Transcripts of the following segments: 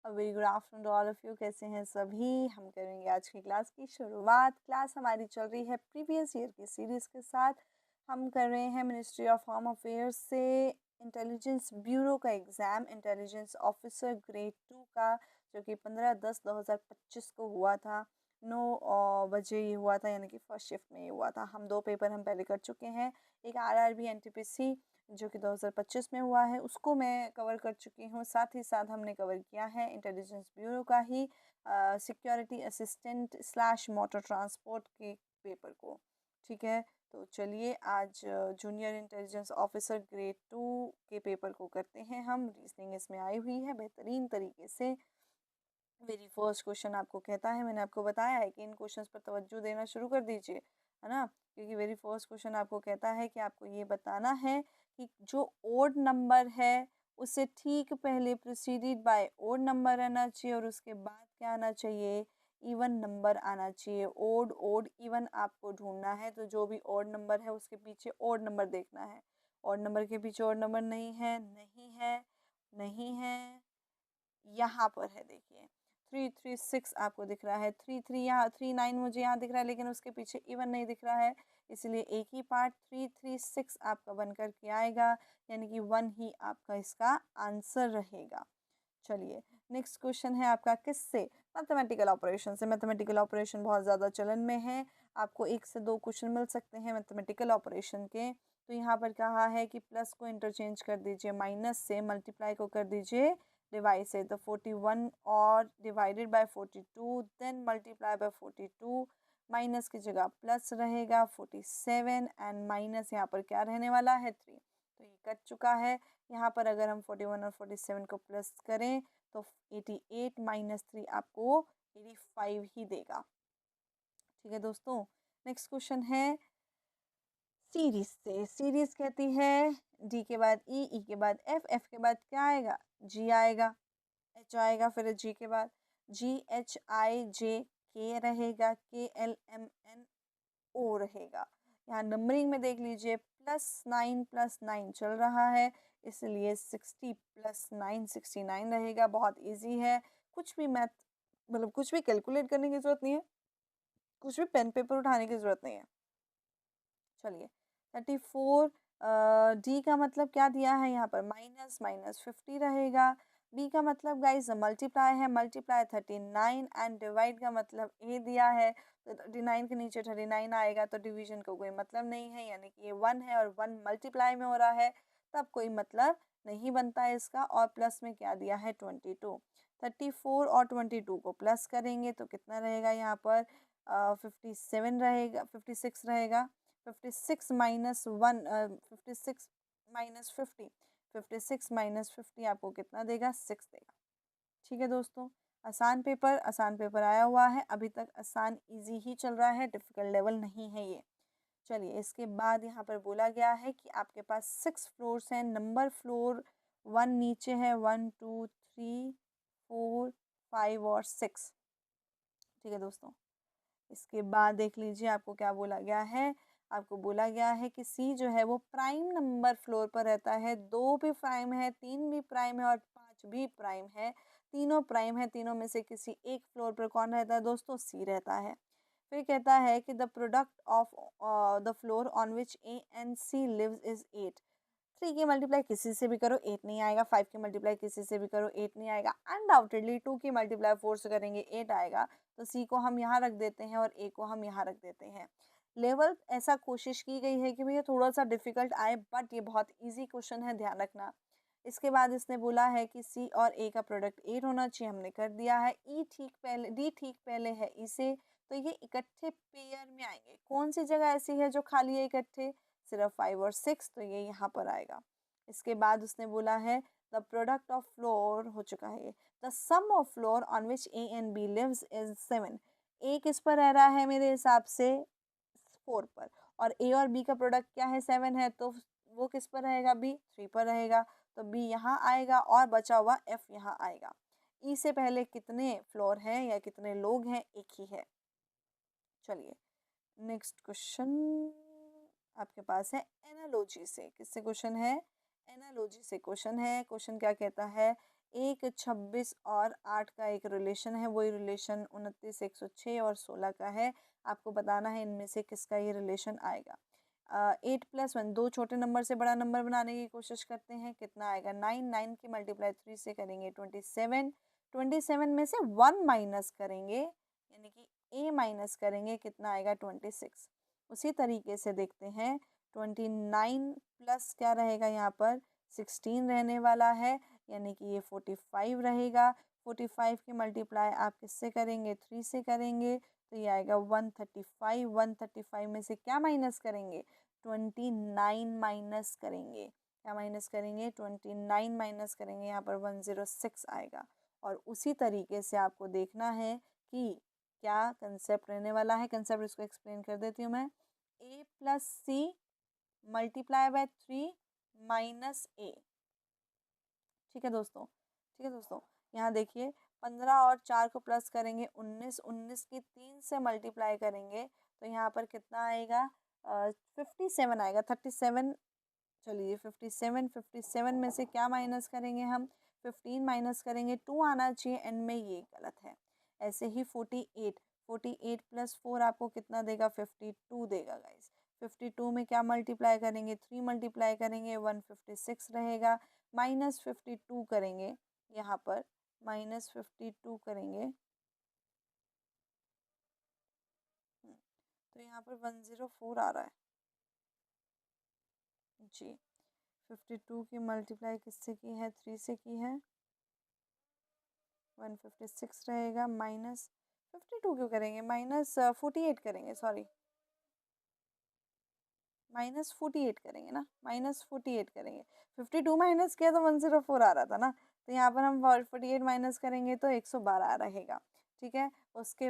Very good afternoon to all of you. कैसे हैं सभी? हम करेंगे आज की क्लास की शुरुआत। क्लास हमारी चल रही है प्रीवियस ईयर की सीरीज़ के साथ। हम कर रहे हैं मिनिस्ट्री ऑफ होम अफेयर्स से इंटेलिजेंस ब्यूरो का एग्ज़ाम, इंटेलिजेंस ऑफिसर ग्रेड 2 का, जो कि 15/10/2025 को हुआ था। 9 बजे ये हुआ था, यानी कि फर्स्ट शिफ्ट में ये हुआ था। हम 2 पेपर हम पहले कर चुके हैं। एक आरआरबी एनटीपीसी जो कि 2025 में हुआ है, उसको मैं कवर कर चुकी हूँ। साथ ही साथ हमने कवर किया है इंटेलिजेंस ब्यूरो का ही security assistant slash motor transport के पेपर को। ठीक है, तो चलिए आज जूनियर इंटेलिजेंस ऑफिसर ग्रेड 2 के पेपर को करते हैं हम। रीजनिंग इसमें आई हुई है बेहतरीन तरीके से। वेरी फर्स्ट क्वेश्चन आपको कहता है, मैंने आपको बताया है कि इन क्वेश्चंस पर तवज्जो देना शुरू कर दीजिए, है ना, क्योंकि वेरी फर्स्ट क्वेश्चन आपको कहता है कि आपको ये बताना है कि जो ओड नंबर है उससे ठीक पहले प्रोसीडेड बाय ओड नंबर आना चाहिए और उसके बाद क्या आना चाहिए? इवन नंबर आना चाहिए। ओड ओड इवन आपको ढूंढना है, तो जो भी ओड नंबर है उसके पीछे ओड नंबर देखना है। ओड नंबर के पीछे ओड नंबर नहीं है, नहीं है, नहीं है, यहाँ पर है, देखिए 336 आपको दिख रहा है। 33 यहाँ, 39 मुझे यहाँ दिख रहा है, लेकिन उसके पीछे इवन नहीं दिख रहा है, इसलिए एक ही पार्ट 336 आपका बनकर के आएगा, यानी कि 1 ही आपका इसका आंसर रहेगा। चलिए नेक्स्ट क्वेश्चन है आपका किससे? मैथमेटिकल ऑपरेशन से। मैथमेटिकल ऑपरेशन बहुत ज़्यादा चलन में है, आपको 1 से 2 क्वेश्चन मिल सकते हैं मैथमेटिकल ऑपरेशन के। तो यहाँ पर कहा है कि प्लस को इंटरचेंज कर दीजिए माइनस से, मल्टीप्लाई को कर दीजिए डिवाइड से। तो 41 और divided by 42, then multiply by 42, minus की जगह प्लस रहेगा 47 एंड माइनस यहाँ पर क्या रहने वाला है? 3। तो ये कट चुका है। यहाँ पर अगर हम 41 और 47 को प्लस करें तो 88 माइनस 3 आपको 85 ही देगा। ठीक है दोस्तों, नेक्स्ट क्वेश्चन है सीरीज से। सीरीज कहती है डी के बाद ई, ई के बाद एफ, एफ के बाद क्या आएगा? जी आएगा, एच आएगा, फिर जी के बाद जी एच आई जे के रहेगा, के एल एम एन ओ रहेगा। यहाँ नंबरिंग में देख लीजिए, +9 चल रहा है, इसलिए 60 + 9 69 रहेगा। बहुत इजी है, कुछ भी मैथ मतलब कुछ भी कैलकुलेट करने की ज़रूरत नहीं है, कुछ भी पेन पेपर उठाने की ज़रूरत नहीं है। चलिए 34, डी का मतलब क्या दिया है यहाँ पर? माइनस माइनस 50 रहेगा। बी का मतलब गाइस मल्टीप्लाई है, मल्टीप्लाई 39 एंड डिवाइड का मतलब ए दिया है, तो 39 के नीचे 39 आएगा, तो डिवीजन का कोई मतलब नहीं है, यानी कि ये 1 है और 1 मल्टीप्लाई में हो रहा है, तब कोई मतलब नहीं बनता है इसका। और प्लस में क्या दिया है? 22। 34 और 22 को प्लस करेंगे तो कितना रहेगा यहाँ पर? 57 रहेगा, 56 रहेगा। 56 माइनस 1, 56 माइनस 50, 56 माइनस 50 आपको कितना देगा? 6 देगा। ठीक है दोस्तों, आसान पेपर आया हुआ है, अभी तक आसान इजी ही चल रहा है, डिफिकल्ट लेवल नहीं है ये। चलिए इसके बाद यहाँ पर बोला गया है कि आपके पास 6 फ्लोर्स हैं, नंबर फ्लोर 1 नीचे है, 1 2 3 4 5 और 6। ठीक है दोस्तों, इसके बाद देख लीजिए आपको क्या बोला गया है। आपको बोला गया है कि सी जो है वो प्राइम नंबर फ्लोर पर रहता है। 2 भी प्राइम है, 3 भी प्राइम है और 5 भी प्राइम है। तीनों प्राइम है, तीनों में से किसी एक फ्लोर पर कौन रहता है दोस्तों? सी रहता है। फिर कहता है कि the product of the floor on which A and C lives is 8। 3 की मल्टीप्लाई किसी से भी करो 8 नहीं आएगा, 5 की मल्टीप्लाई किसी से भी करो 8 नहीं आएगा, अनडाउटेडली 2 की मल्टीप्लाई 4 से करेंगे 8 आएगा। तो सी को हम यहाँ रख देते हैं और ए को हम यहाँ रख देते हैं। लेवल ऐसा कोशिश की गई है कि भैया थोड़ा सा डिफिकल्ट आए, बट ये बहुत इजी क्वेश्चन है, ध्यान रखना। इसके बाद इसने बोला है कि सी और ए का प्रोडक्ट 8 होना चाहिए, हमने कर दिया है। ई ठीक पहले, डी ठीक पहले है ई से, तो ये इकट्ठे पेयर में आएंगे। कौन सी जगह ऐसी है जो खाली है इकट्ठे? सिर्फ 5 और 6, तो ये यहाँ पर आएगा। इसके बाद उसने बोला है द प्रोडक्ट ऑफ फ्लोर, हो चुका है ये, the sum of floor on which A and B lives is 7। A किस पर रह रहा है मेरे हिसाब से? 4 पर। और ए और बी का प्रोडक्ट क्या है? 7 है, तो वो किस पर रहेगा? बी 3 पर रहेगा, तो बी यहाँ आएगा और बचा हुआ एफ यहाँ आएगा। ई से पहले कितने फ्लोर हैं या कितने लोग हैं? एक ही है। चलिए नेक्स्ट क्वेश्चन आपके पास है एनालॉजी से। किससे क्वेश्चन है? एनालॉजी से क्वेश्चन है। क्वेश्चन क्या कहता है? एक 26 और 8 का एक रिलेशन है, वही रिलेशन 29, 106 और 16 का है। आपको बताना है इनमें से किसका ये रिलेशन आएगा। 8+1, दो छोटे नंबर से बड़ा नंबर बनाने की कोशिश करते हैं। कितना आएगा? 9, 9 की मल्टीप्लाई 3 से करेंगे 27, 27 में से 1 माइनस करेंगे यानी कि a माइनस करेंगे, कितना आएगा? 26। उसी तरीके से देखते हैं 29 प्लस क्या रहेगा यहाँ पर? 16 रहने वाला है, यानी कि ये 45 रहेगा। 45 की मल्टीप्लाई आप किससे करेंगे? 3 से करेंगे, तो ये आएगा 135। 135 में से क्या माइनस करेंगे? 29 माइनस करेंगे। क्या माइनस करेंगे? 29 माइनस करेंगे, यहाँ पर 106 आएगा। और उसी तरीके से आपको देखना है कि क्या कंसेप्ट रहने वाला है। कंसेप्ट इसको एक्सप्लेन कर देती हूँ मैं। a+c multiply by 3 minus a। ठीक है दोस्तों, ठीक है दोस्तों, यहाँ देखिए 15 और 4 को प्लस करेंगे 19, 19 की 3 से मल्टीप्लाई करेंगे तो यहाँ पर कितना आएगा? 57 आएगा। 37, चलिए 57, 57 में से क्या माइनस करेंगे हम? 15 माइनस करेंगे, 2 आना चाहिए एंड में, ये गलत है। ऐसे ही 48, 48 प्लस 4 आपको कितना देगा? 52 देगा गाइस। 52 में क्या मल्टीप्लाई करेंगे? 3 मल्टीप्लाई करेंगे, 156 रहेगा। -52 करेंगे यहाँ पर, -52 करेंगे तो यहाँ पर 104 आ रहा है जी। 52 की मल्टीप्लाई किससे की है? 3 से की है, 156 रहेगा। -52 क्यों करेंगे? -48 करेंगे, सॉरी, -48 करेंगे ना, -48 करेंगे। 52 माइनस किया तो 104 आ रहा था ना, तो यहाँ पर हम 48 माइनस करेंगे तो 112 रहेगा। ठीक है, उसके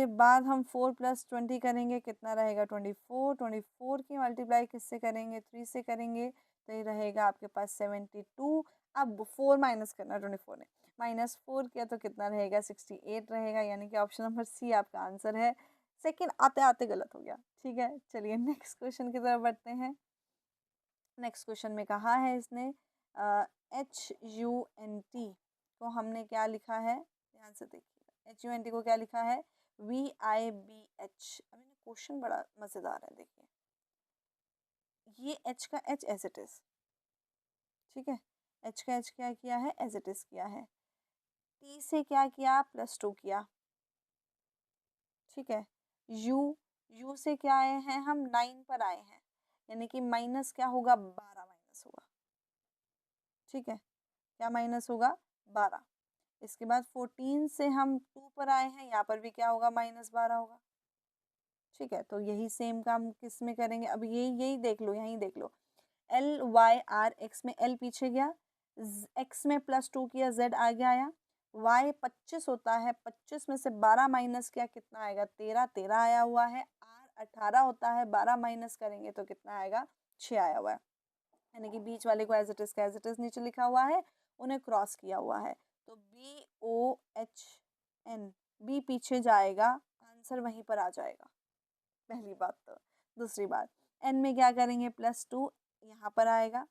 बाद हम 4 + 20 करेंगे, कितना रहेगा? 24। 24 की मल्टीप्लाई किससे करेंगे? 3 से करेंगे, तो ये रहेगा आपके पास 72। अब 4 माइनस करना है 24 ने, -4 किया तो कितना रहेगा? 68 रहेगा, यानी कि ऑप्शन नंबर सी आपका आंसर है। सेकंड आते आते गलत हो गया। ठीक है, चलिए नेक्स्ट क्वेश्चन की तरफ बढ़ते हैं। नेक्स्ट क्वेश्चन में कहा है इसने HUNT को हमने क्या लिखा है? ध्यान से देखिएगा, HUNT को क्या लिखा है? VIBH। अभी ना क्वेश्चन बड़ा मज़ेदार है, देखिए ये H का H एज इट इज़, ठीक है, H का H क्या किया है? एज इट इज़ किया है। T से क्या किया? +2 किया। ठीक है, U से क्या आए हैं हम? 9 पर आए हैं, यानी कि माइनस क्या होगा? 12 माइनस होगा। ठीक है, क्या माइनस होगा? 12। इसके बाद 14 से हम 2 पर आए हैं, यहाँ पर भी क्या होगा? -12 होगा। ठीक है, तो यही सेम काम किस में करेंगे? अब यही यही देख लो, यहीं देख लो। LYR, x में L पीछे गया, x में +2 किया, Z आगे आया। y 25 होता है, 25 में से 12 माइनस किया, कितना आएगा? 13, 13 आया हुआ है। r 18 होता है, 12 माइनस करेंगे तो कितना आएगा? 6 आया हुआ है, यानी कि बीच वाले को एज इट इज का एज इट इज नीचे लिखा हुआ है, उन्हें क्रॉस किया हुआ है, तो BOHN, बी पीछे जाएगा, आंसर वहीं पर आ जाएगा, पहली बात तो। दूसरी बात, एन में क्या करेंगे? +2 यहाँ पर आएगा।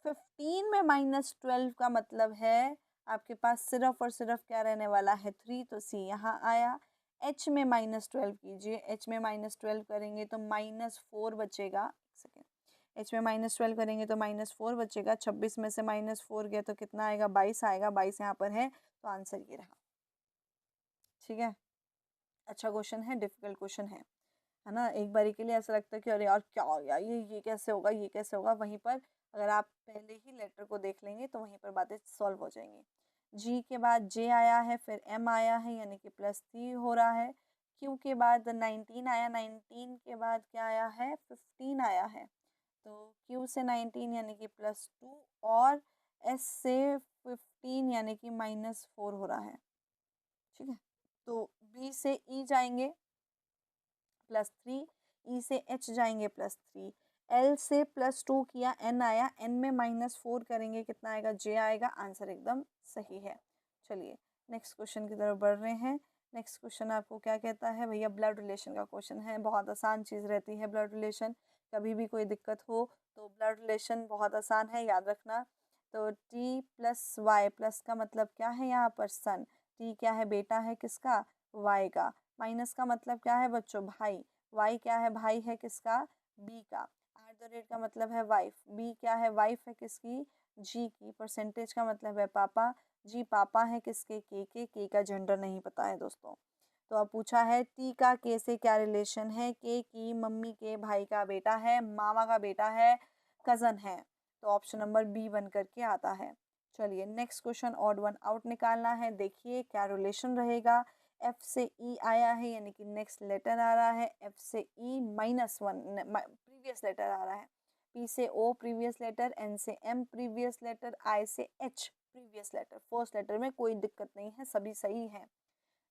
15 में -12 का मतलब है आपके पास सिर्फ और सिर्फ क्या रहने वाला है? 3, तो सी यहाँ आया। एच में -12 कीजिए, एच में -12 करेंगे तो -4 बचेगा। सेकेंड, एच में -12 करेंगे तो -4 बचेगा। 26 में से -4 गया तो कितना आएगा? 22 आएगा। 22 यहाँ पर है, तो आंसर ये रहा। ठीक है, अच्छा क्वेश्चन है, डिफिकल्ट क्वेश्चन है ना। एक बारी के लिए ऐसा लगता है कि अरे यार क्या हो गया, ये कैसे होगा, ये कैसे होगा। वहीं पर अगर आप पहले ही लेटर को देख लेंगे तो वहीं पर बातें सॉल्व हो जाएंगी। जी के बाद जे आया है, फिर एम आया है, यानी कि +3 हो रहा है। क्यू के बाद 19 आया, 19 के बाद क्या आया है? 15 आया है, तो क्यू से 19 यानी कि +2, और एस से 15 यानी कि -4 हो रहा है। ठीक है, तो बी से ई जाएंगे +3, ई से एच जाएंगे +3, एल से +2 किया, एन आया, एन में -4 करेंगे, कितना आएगा? जे आएगा। आंसर एकदम सही है। चलिए नेक्स्ट क्वेश्चन की तरफ बढ़ रहे हैं। नेक्स्ट क्वेश्चन आपको क्या कहता है भैया? ब्लड रिलेशन का क्वेश्चन है, बहुत आसान चीज़ रहती है ब्लड रिलेशन। कभी भी कोई दिक्कत हो तो ब्लड रिलेशन बहुत आसान है, याद रखना। तो टी प्लस वाई, प्लस का मतलब क्या है यहाँ पर सन, टी क्या है बेटा है किसका, वाई का, माइनस का मतलब क्या है बच्चों भाई, वाई क्या है भाई है किसका, बी का, एट द रेट का मतलब है वाइफ, बी क्या है वाइफ है किसकी, जी की, परसेंटेज का मतलब है पापा, जी पापा है किसके, के का जेंडर नहीं पता है दोस्तों। तो अब पूछा है टी का के से क्या रिलेशन है, के की मम्मी के भाई का बेटा है, मामा का बेटा है, कज़न है, तो ऑप्शन नंबर बी बन करके आता है। चलिए next question, odd one out निकालना है, देखिए क्या रिलेशन रहेगा, एफ से ई आया है यानी कि नेक्स्ट लेटर आ रहा है, एफ से ई -1 प्रीवियस लेटर आ रहा है, पी से ओ प्रीवियस लेटर, एन से एम प्रीवियस लेटर, आई से H previous letter, first letter में कोई दिक्कत नहीं है, सभी सही है।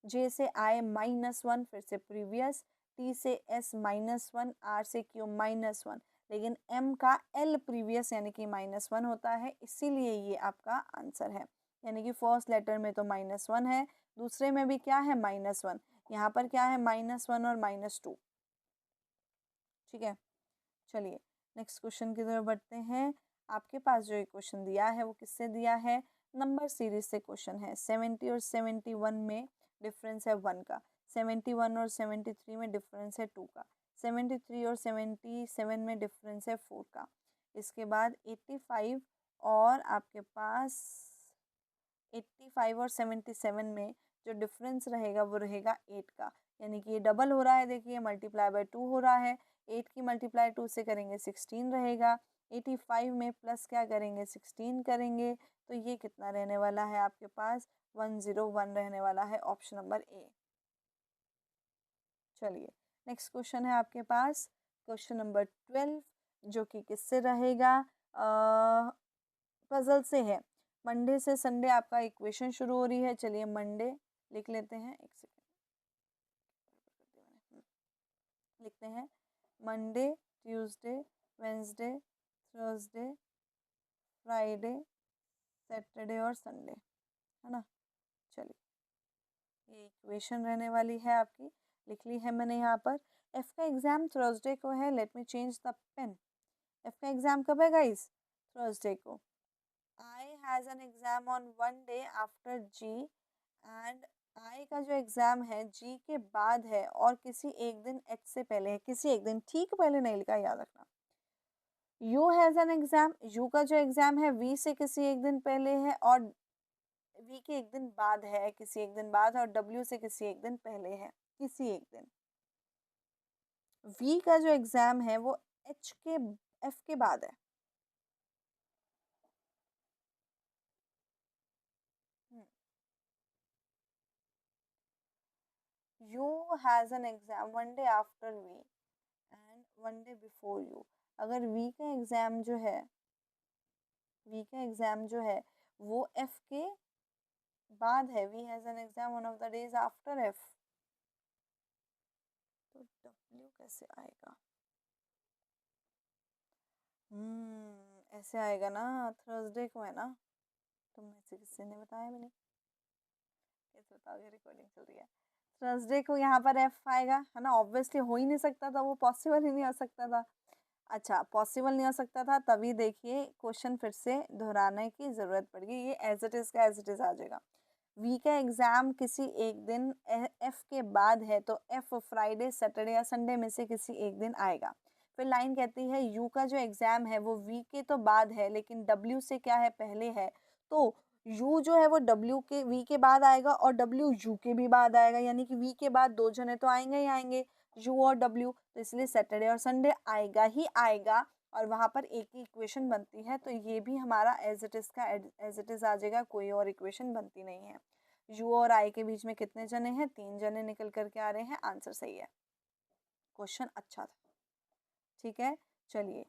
जे से आई -1 फिर से प्रीवियस, टी से एस -1, आर से क्यू -1, लेकिन एम का एल प्रीवियस यानी कि -1 होता है, इसीलिए ये आपका आंसर है। यानी कि फर्स्ट लेटर में तो -1 है, दूसरे में भी क्या है -1, यहाँ पर क्या है -1 और -2। ठीक है, चलिए नेक्स्ट क्वेश्चन की तरफ बढ़ते हैं। आपके पास जो ये क्वेश्चन दिया है वो किससे दिया है, नंबर सीरीज से क्वेश्चन है। 70 और 71 में डिफरेंस है 1 का, 71 और 73 में डिफरेंस है 2 का, 73 और 77 में डिफरेंस है 4 का। इसके बाद 85 और आपके पास 85 और 77 में जो डिफरेंस रहेगा वो रहेगा 8 का, यानी कि ये डबल हो रहा है, देखिए मल्टीप्लाई बाय 2 हो रहा है, 8 की मल्टीप्लाई 2 से करेंगे 16 रहेगा, 85 में प्लस क्या करेंगे 16 करेंगे, तो ये कितना रहने वाला है आपके पास 101 रहने वाला है, ऑप्शन नंबर ए। चलिए नेक्स्ट क्वेश्चन है आपके पास क्वेश्चन नंबर 12, जो कि किससे रहेगा, पजल से है। मंडे से संडे आपका इक्वेशन शुरू हो रही है, चलिए मंडे लिख लेते हैं, एक सेकेंड लिखते हैं, Monday, Tuesday, Wednesday, Thursday, Friday, Saturday और संडे, है ना। चलिए ये इक्वेशन रहने वाली है आपकी, लिख ली है मैंने यहाँ पर। एफ का एग्ज़ाम थर्सडे को है, let me change the pen. F का एग्ज़ाम कब है गाइस, थर्सडे को। I has an exam on one day after G and I का जो एग्ज़ाम है G के बाद है और किसी एक दिन H से पहले है, किसी एक दिन, ठीक पहले नहीं लिखा, याद रखना। U has an exam, U का जो एग्ज़ाम है V से किसी एक दिन पहले है और V के एक दिन बाद है, किसी एक दिन बाद, और W से किसी एक दिन पहले है, किसी एक दिन। V का जो एग्ज़ाम है वो H के F के बाद है। U has an exam one day after V and one day before you. अगर वी का एग्ज़ाम जो है, वी का एग्ज़ाम जो है वो एफ के बाद है, we has an exam one of the days after F, तो डब्ल्यू कैसे आएगा, ऐसे आएगा ना, थर्सडे को है ना, तुम में से किसी ने बताया भी नहीं, कैसे बताओगे, रिकॉर्डिंग चल रही है। थर्सडे को यहाँ पर एफ आएगा, है ना, ऑब्वियसली हो ही नहीं सकता था, वो पॉसिबल ही नहीं हो सकता था। अच्छा पॉसिबल नहीं हो सकता था, तभी देखिए क्वेश्चन फिर से दोहराने की ज़रूरत पड़ेगी, ये एज इट इज़ का एज इट इज़ आ जाएगा। वी का एग्ज़ाम किसी एक दिन एफ के बाद है, तो एफ फ्राइडे सैटरडे या संडे में से किसी एक दिन आएगा। फिर लाइन कहती है यू का जो एग्ज़ाम है वो वी के तो बाद है लेकिन डब्ल्यू से क्या है पहले है, तो यू जो है वो डब्ल्यू के वी के बाद आएगा और डब्ल्यू यू के भी बाद आएगा, यानी कि वी के बाद दो जने तो आएंगे ही आएंगे, यू और डब्ल्यू, तो इसलिए सैटरडे और संडे आएगा ही आएगा, और वहाँ पर एक ही इक्वेशन बनती है, तो ये भी हमारा एज इट इज़ का एज इट इज़ आ जाएगा, कोई और इक्वेशन बनती नहीं है। यू और आई के बीच में कितने जने हैं, 3 जने निकल करके आ रहे हैं, आंसर सही है, क्वेश्चन अच्छा था। ठीक है, चलिए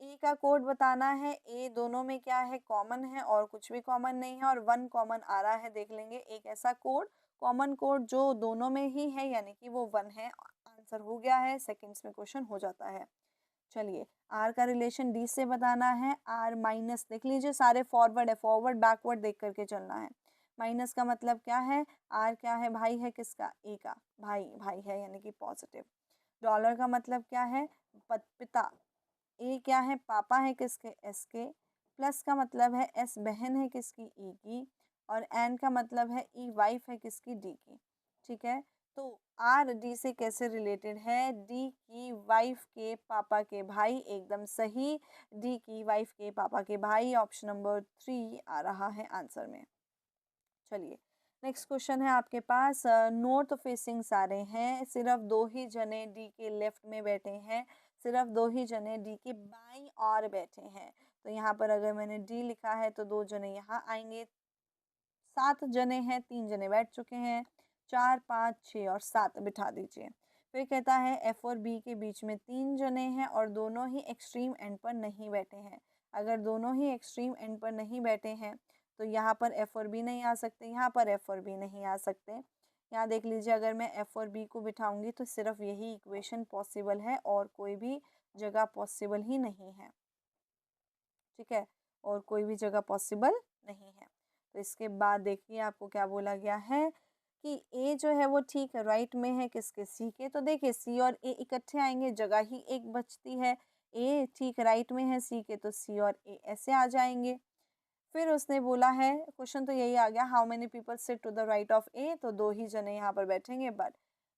ए का कोड बताना है, ए दोनों में क्या है कॉमन है और कुछ भी कॉमन नहीं है, और 1 कॉमन आ रहा है, देख लेंगे एक ऐसा कोड, कॉमन कोड जो दोनों में ही है यानी कि वो 1 है, आंसर हो गया है, सेकंड्स में क्वेश्चन हो जाता है। चलिए आर का रिलेशन डी से बताना है, आर माइनस, देख लीजिए सारे फॉरवर्ड है, फॉरवर्ड बैकवर्ड देख करके चलना है। माइनस का मतलब क्या है, आर क्या है भाई है किसका, ए का, भाई भाई है यानी कि पॉजिटिव। डॉलर का मतलब क्या है, पिता, ए क्या है पापा है किसके, एस के, प्लस का मतलब है एस बहन है किसकी, ई की, और एन का मतलब है ई वाइफ है किसकी, डी की। ठीक है, तो आर डी से कैसे रिलेटेड है, डी की वाइफ के पापा के भाई, एकदम सही, डी की वाइफ के पापा के भाई, ऑप्शन नंबर 3 आ रहा है आंसर में। चलिए नेक्स्ट क्वेश्चन है आपके पास, नॉर्थ फेसिंग सारे हैं, सिर्फ दो ही जने डी के लेफ्ट में बैठे हैं, सिर्फ दो ही जने डी के बाईं और बैठे हैं। तो यहाँ पर अगर मैंने डी लिखा है तो दो जने यहाँ आएंगे, 7 जने हैं, 3 जने बैठ चुके हैं, 4 5 6 और 7 बिठा दीजिए। फिर कहता है एफ और बी के बीच में 3 जने हैं और दोनों ही एक्सट्रीम एंड पर नहीं बैठे हैं। अगर दोनों ही एक्सट्रीम एंड पर नहीं बैठे हैं तो यहाँ पर एफ और बी नहीं आ सकते, यहाँ पर एफ और बी नहीं आ सकते। यहाँ देख लीजिए, अगर मैं एफ और बी को बिठाऊंगी तो सिर्फ यही इक्वेशन पॉसिबल है और कोई भी जगह पॉसिबल ही नहीं है। ठीक है, और कोई भी जगह पॉसिबल नहीं है। तो इसके बाद देखिए आपको क्या बोला गया है कि ए जो है वो ठीक राइट में है किसके, सी के। तो देखिए सी और ए इकट्ठे आएंगे, जगह ही एक बचती है, ए ठीक राइट में है सी के, तो सी और ए ऐसे आ जाएंगे। फिर उसने बोला है, क्वेश्चन तो यही आ गया, how many people sit to the right of A, तो दो ही जने यहाँ पर बैठेंगे। बट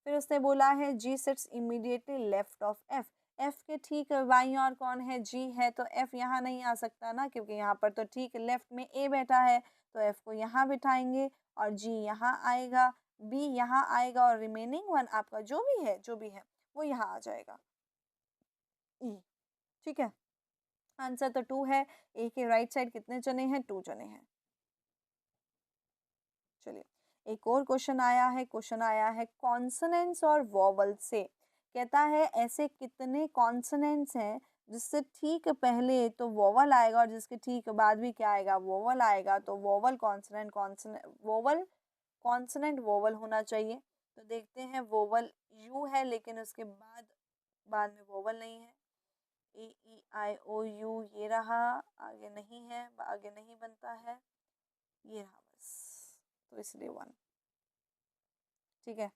फिर उसने बोला है G sits immediately left of F, F के ठीक बाईं और कौन है, जी है, तो एफ यहाँ नहीं आ सकता ना, क्योंकि यहाँ पर तो ठीक लेफ्ट में ए बैठा है, तो एफ को यहाँ बिठाएंगे और जी यहाँ आएगा, बी यहाँ आएगा और रिमेनिंग वन आपका जो भी है वो यहाँ आ जाएगा, ई। ठीक है, आंसर तो 2 है। ए के राइट साइड कितने जने हैं, 2 जने हैं। चलिए एक और क्वेश्चन आया है कॉन्सोनेंट्स और वोवल से। कहता है ऐसे कितने कॉन्सोनेंट्स हैं जिससे ठीक पहले तो वोवल आएगा और जिसके ठीक बाद भी क्या आएगा, वोवल आएगा। तो vowel consonant consonant vowel consonant vowel होना चाहिए। तो देखते हैं, वोवल यू है लेकिन उसके बाद में वोवल नहीं है, ए ई आई ओ यू ये रहा, आगे नहीं है, आगे नहीं बनता है, ये रहा बस, तो इसलिए 1। ठीक है,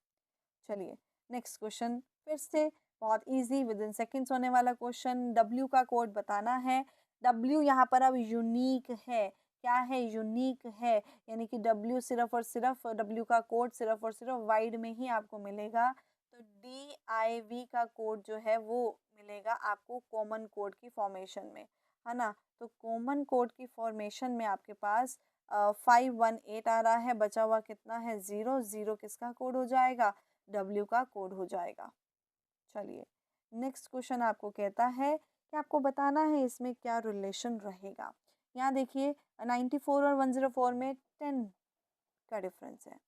चलिए नेक्स्ट क्वेश्चन फिर से बहुत इजी विद इन सेकेंड्स होने वाला क्वेश्चन। डब्ल्यू का कोड बताना है। डब्ल्यू यहाँ पर अब यूनिक है, क्या है, यूनिक है, यानी कि डब्ल्यू सिर्फ और सिर्फ डब्ल्यू का कोड सिर्फ और सिर्फ वाइड में ही आपको मिलेगा। तो डी आई वी का कोड जो है वो मिलेगा आपको कॉमन कोड की फॉर्मेशन में, है ना। तो कॉमन कोड की फॉर्मेशन में आपके पास 518 आ रहा है, बचा हुआ कितना है, 0 0 किसका कोड हो जाएगा, डब्ल्यू का कोड हो जाएगा। चलिए नेक्स्ट क्वेश्चन आपको कहता है कि आपको बताना है इसमें क्या रिलेशन रहेगा। यहाँ देखिए 94 और 104 में 10 का डिफरेंस है,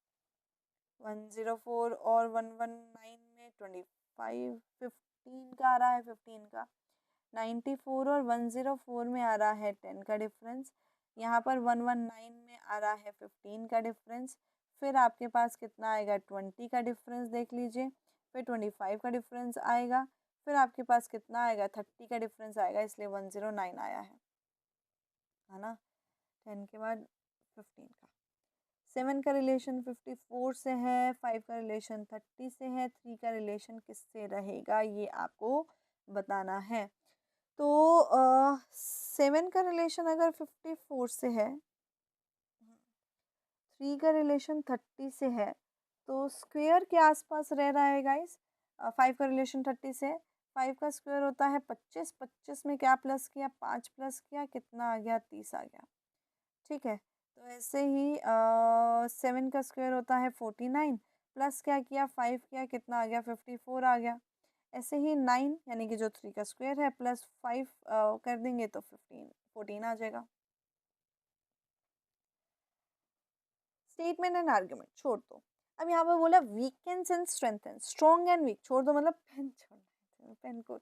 104 और 119 में 25 15 का आ रहा है, 15 का। 94 और 104 में आ रहा है 10 का डिफरेंस, यहाँ पर 119 में आ रहा है 15 का डिफरेंस। फिर आपके पास कितना आएगा, 20 का डिफरेंस देख लीजिए, फिर 25 का डिफरेंस आएगा, फिर आपके पास कितना आएगा, 30 का डिफरेंस आएगा, इसलिए 109 आया है ना। 10 के बाद 15 का, 7 का रिलेशन 54 से है, 5 का रिलेशन 30 से है, 3 का रिलेशन किससे रहेगा ये आपको बताना है। तो 7 का रिलेशन अगर 54 से है, 3 का रिलेशन 30 से है, तो स्क्वायर के आसपास रह रहा है गाइस। 5 का रिलेशन 30 से है, 5 का स्क्वायर होता है 25, 25 में क्या प्लस किया, 5 प्लस किया, कितना आ गया, 30 आ गया। ठीक है, तो ऐसे ही 7 का स्क्वायर होता है 49, प्लस क्या किया, 5 किया, कितना आ गया, 54 आ गया। ऐसे ही 9 यानी कि जो 3 का स्क्वायर है प्लस 5 कर देंगे तो 14 आ जाएगा। स्टेटमेंट एंड आर्ग्यूमेंट छोड़ दो। अब यहाँ पर बोला weakens and strengthen, strong and weak छोड़ दो, मतलब पेन छोड़ना है, पेन को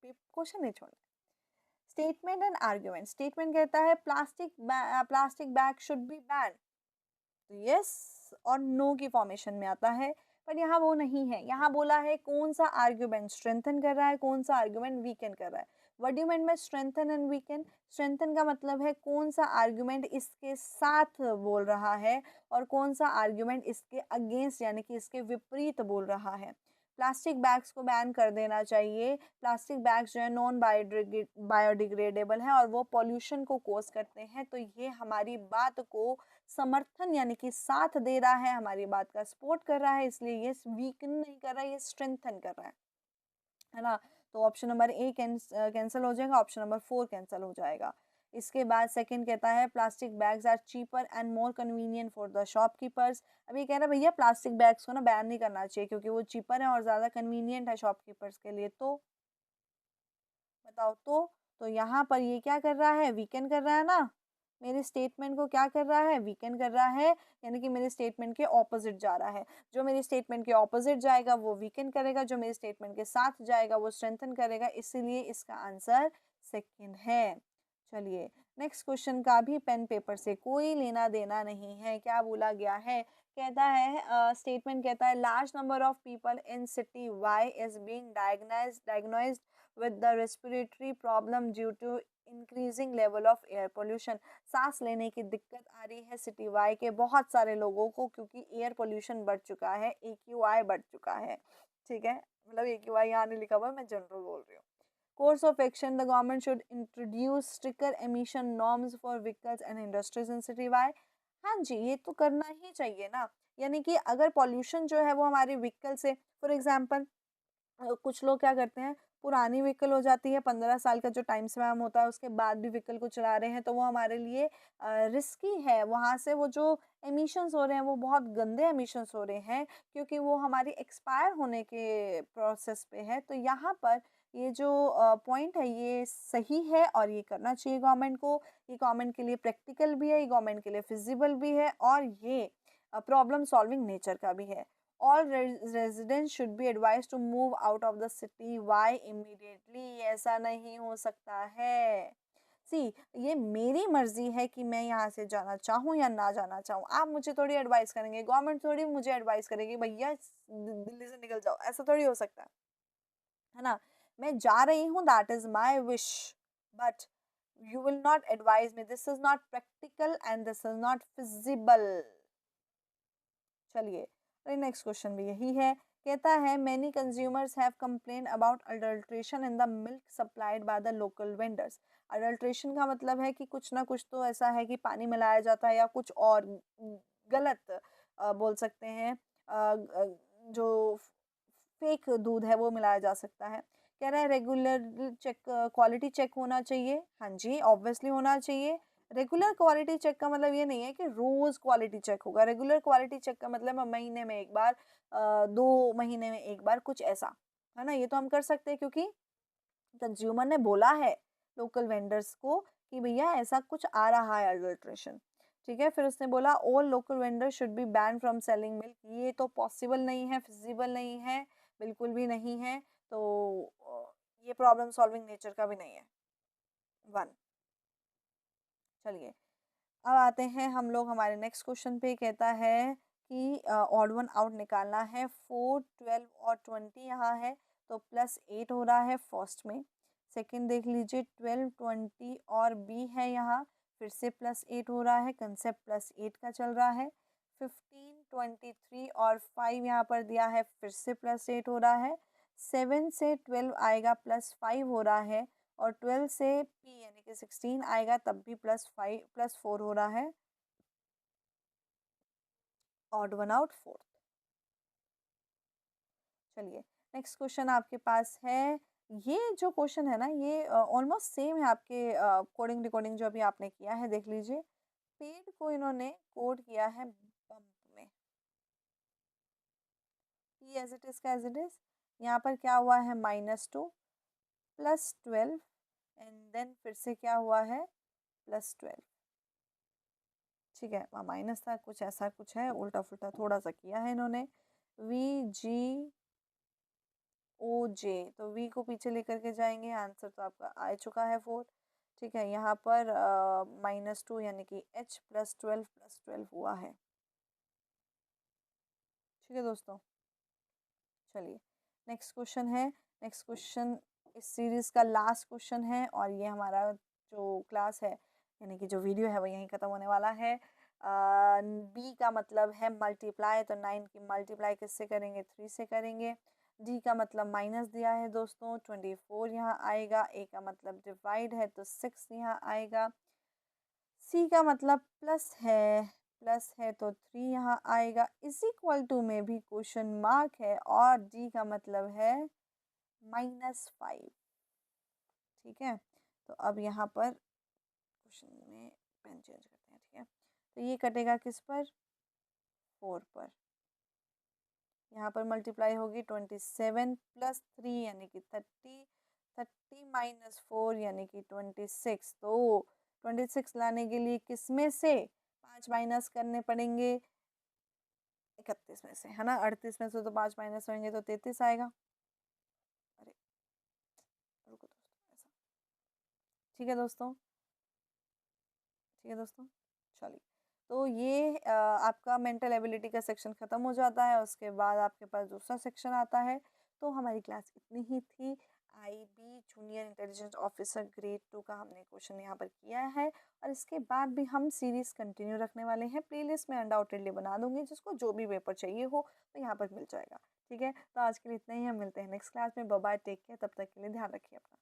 क्वेश्चन नहीं छोड़ना। स्टेटमेंट एंड आर्ग्यूमेंट, स्टेटमेंट कहता है plastic bag should be ban, तो यस और नो की फॉर्मेशन में आता है, पर यहाँ वो नहीं है। यहाँ बोला है कौन सा आर्ग्यूमेंट स्ट्रेंथन कर रहा है, कौन सा आर्ग्यूमेंट वीकन कर रहा है। What do you mean by strengthen and weaken, strengthen का मतलब है कौन सा आर्ग्यूमेंट इसके साथ बोल रहा है और कौन सा आर्ग्यूमेंट इसके अगेंस्ट यानी कि इसके विपरीत बोल रहा है। प्लास्टिक बैग्स को बैन कर देना चाहिए। प्लास्टिक बैग्स जो है नॉन बायोडिग्रेडेबल हैं और वो पॉल्यूशन को कोज करते हैं। तो ये हमारी बात को समर्थन यानी कि साथ दे रहा है, हमारी बात का सपोर्ट कर रहा है, इसलिए ये वीकन नहीं कर रहा है, ये स्ट्रेंथन कर रहा है ना। तो ऑप्शन नंबर ए कैंसिल हो जाएगा, ऑप्शन नंबर 4 कैंसिल हो जाएगा। इसके बाद सेकंड कहता है plastic bags are cheaper and more convenient for the shopkeepers. अब ये कह रहा है भैया प्लास्टिक बैग्स को ना बैन नहीं करना चाहिए क्योंकि वो चीपर है और ज़्यादा कन्वीनियंट है शॉपकीपर्स के लिए। तो बताओ तो यहाँ पर ये क्या कर रहा है, वीकन कर रहा है ना, मेरे स्टेटमेंट को क्या कर रहा है, वीकन कर रहा है, यानी कि मेरे स्टेटमेंट के ऑपोजिट जा रहा है। जो मेरे स्टेटमेंट के ऑपोजिट जाएगा वो वीकन करेगा, जो मेरे स्टेटमेंट के साथ जाएगा वो स्ट्रेंथन करेगा, इसीलिए इसका आंसर सेकंड है। चलिए नेक्स्ट क्वेश्चन का भी पेन पेपर से कोई लेना देना नहीं है। क्या बोला गया है, कहता है स्टेटमेंट कहता है large number of people in city Y is being diagnosed with the respiratory problem due to increasing level of air pollution। सांस लेने की दिक्कत आ रही है सिटी वाई के बहुत सारे लोगों को क्योंकि एयर पोल्यूशन बढ़ चुका है, AQI बढ़ चुका है। ठीक है, मतलब AQI यहाँ नहीं लिखा हुआ, मैं जनरल बोल रही हूँ। Course of action, the government should introduce stricter emission norms for vehicles and industries in city Y. हाँ जी, ये तो करना ही चाहिए ना, यानी कि अगर पॉल्यूशन जो है वो हमारे व्हीकल से, फॉर एग्जाम्पल कुछ लोग क्या करते हैं, पुरानी व्हीकल हो जाती है, 15 साल का जो टाइम स्पैम होता है उसके बाद भी व्हीकल को चला रहे हैं, तो वो हमारे लिए रिस्की है। वहाँ से वो जो एमिशंस हो रहे हैं वो बहुत गंदे एमिशंस हो रहे हैं क्योंकि वो हमारी एक्सपायर होने के प्रोसेस पे है। तो यहाँ पर ये जो पॉइंट है ये सही है और ये करना चाहिए गवर्नमेंट को। ये गवर्नमेंट के लिए प्रैक्टिकल भी है, ये गवर्नमेंट के लिए फिजिबल भी है और ये प्रॉब्लम सॉल्विंग नेचर का भी है। All residents should be advised to move out of the city. Why immediately? ऐसा नहीं हो सकता है। सी, ये मेरी मर्जी है कि मैं यहाँ से जाना चाहूँ या ना जाना चाहूँ। आप मुझे थोड़ी एडवाइस करेंगे, गवर्नमेंट थोड़ी मुझे एडवाइस करेगी भैया दिल्ली से निकल जाओ, ऐसा थोड़ी हो सकता है ना। मैं जा रही हूँ, that is my wish, but you will not advise me, this is not practical and this is not feasible. चलिए नेक्स्ट क्वेश्चन भी यही है, कहता है many consumers have complain about adulteration in the milk supplied by the local vendors. Adulteration का मतलब है कि कुछ ना कुछ तो ऐसा है कि पानी मिलाया जाता है या कुछ और गलत बोल सकते हैं, जो फेक दूध है वो मिलाया जा सकता है। कह रहा है रेगुलर चेक, क्वालिटी चेक होना चाहिए। हाँ जी, ऑब्वियसली होना चाहिए। रेगुलर क्वालिटी चेक का मतलब ये नहीं है कि रोज क्वालिटी चेक होगा। रेगुलर क्वालिटी चेक का मतलब महीने में एक बार, 2 महीने में एक बार, कुछ ऐसा, है ना। ये तो हम कर सकते हैं क्योंकि कंज्यूमर ने बोला है लोकल वेंडर्स को कि भैया ऐसा कुछ आ रहा है अडल्ट्रेशन। ठीक है, फिर उसने बोला all local vendor should be ban from selling milk. ये तो पॉसिबल नहीं है, फिजिबल नहीं है, बिल्कुल भी नहीं है। तो ये प्रॉब्लम सॉल्विंग नेचर का भी नहीं है। 1। चलिए अब आते हैं हम लोग हमारे नेक्स्ट क्वेश्चन पे। कहता है कि ऑड वन आउट निकालना है। 4, 12 और 20 यहाँ है तो +8 हो रहा है फर्स्ट में। सेकंड देख लीजिए, 12, 20 और बी है यहाँ, फिर से +8 हो रहा है, कंसेप्ट +8 का चल रहा है। 15, 23 और 5 यहाँ पर दिया है, फिर से +8 हो रहा है। 7 से 12 आएगा, +5 हो रहा है। और 12 से पी यानी कि 16 आएगा तब भी +5 +4 हो रहा है। Odd one out 4। चलिए नेक्स्ट क्वेश्चन आपके पास है। ये जो क्वेश्चन है ना ये ऑलमोस्ट सेम है आपके कोडिंग रिकॉर्डिंग जो अभी आपने किया है, देख लीजिए। पेड़ को इन्होंने कोड किया है बम्प में, पी एज इट इज का एज इट इज। यहाँ पर क्या हुआ है, -2 +12 एंड देन फिर से क्या हुआ है, +12। ठीक है, वहाँ माइनस था, कुछ ऐसा कुछ है, उल्टा फुल्टा थोड़ा सा किया है इन्होंने। VGOJ, तो V को पीछे लेकर के जाएंगे, आंसर तो आपका आ चुका है 4। ठीक है, यहाँ पर -2 यानी कि H +12 हुआ है। ठीक है दोस्तों, चलिए नेक्स्ट क्वेश्चन है। नेक्स्ट क्वेश्चन इस सीरीज़ का लास्ट क्वेश्चन है और ये हमारा जो क्लास है यानी कि जो वीडियो है वो यहीं ख़त्म होने वाला है। बी का मतलब है मल्टीप्लाई, तो 9 की मल्टीप्लाई किससे करेंगे, 3 से करेंगे। डी का मतलब माइनस दिया है दोस्तों, 24 यहाँ आएगा। ए का मतलब डिवाइड है तो 6 यहाँ आएगा। सी का मतलब प्लस है तो 3 यहाँ आएगा। इज इक्वल टू में भी क्वेश्चन मार्क है और डी का मतलब है -5। ठीक है, तो अब यहाँ पर क्वेश्चन में पेन चेंज करते हैं। ठीक है, तो ये कटेगा किस पर, 4 पर। यहाँ पर मल्टीप्लाई होगी 27 प्लस 3 यानी कि 30, 30 माइनस 4 यानी कि 26। तो 26 लाने के लिए किस में से 5 माइनस करने पड़ेंगे, 31 में से, है ना। 38 में से तो 5 माइनस होंगे तो 33 आएगा। अरे रुको दोस्तों, ऐसा ठीक है दोस्तों, ठीक है दोस्तों, चलिए। तो ये आपका मेंटल एबिलिटी का सेक्शन ख़त्म हो जाता है। उसके बाद आपके पास दूसरा सेक्शन आता है। तो हमारी क्लास इतनी ही थी। IB junior intelligence officer grade 2 का हमने क्वेश्चन यहाँ पर किया है और इसके बाद भी हम सीरीज़ कंटिन्यू रखने वाले हैं। प्लेलिस्ट में अनडाउटेडली बना दूंगी, जिसको जो भी पेपर चाहिए हो तो यहाँ पर मिल जाएगा। ठीक है, तो आज के लिए इतना ही। हम मिलते हैं नेक्स्ट क्लास में। बाय बाय, टेक केयर, तब तक के लिए ध्यान रखिए अपना।